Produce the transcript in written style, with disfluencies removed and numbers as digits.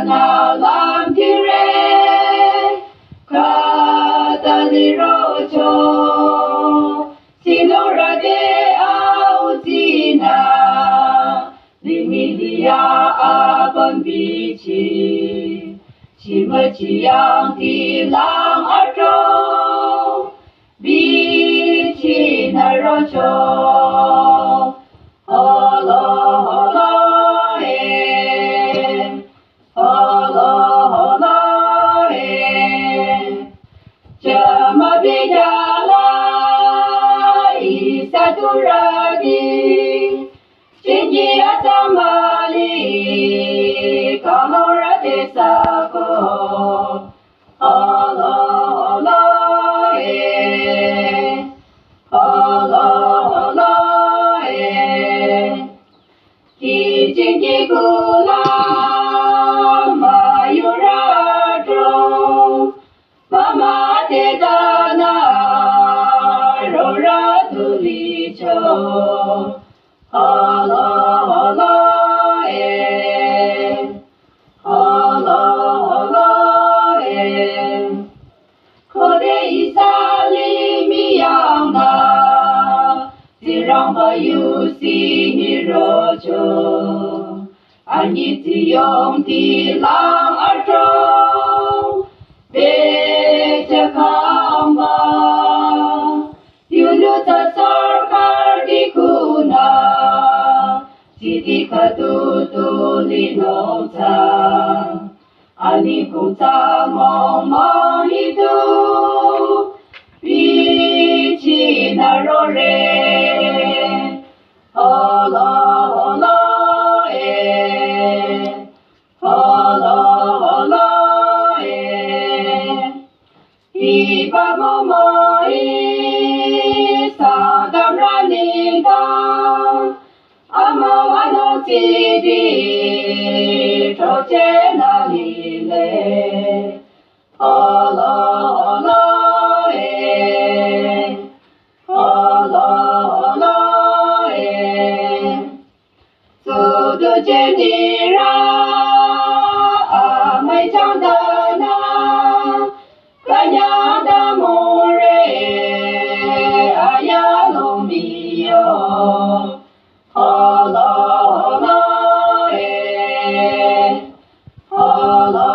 na lam ti re kata li rocho sinora de autina limilia abang bici chima chiang ti lang arjo bici na rocho holo holo holo holo chama bijala isaturadi chinji atamali kamora desako holo holo holo holo Kijingi kula mayurajo mama te dana rora tulicho holo holo holo holo kode isali miyama Sirang bayu si hirojo Aniti yong ti lang arjo Beja kamba Yunu ta sarkar di kuna Sidi katutu linota Ani kuta mong itu Bici narore Holo holo Holo holo Iba momoi Sadam ranika Amawano tidi Choche nalile Holo holo holo holo Sudu jenira amai chandana Kanyada more ayalo mio Holo holo holo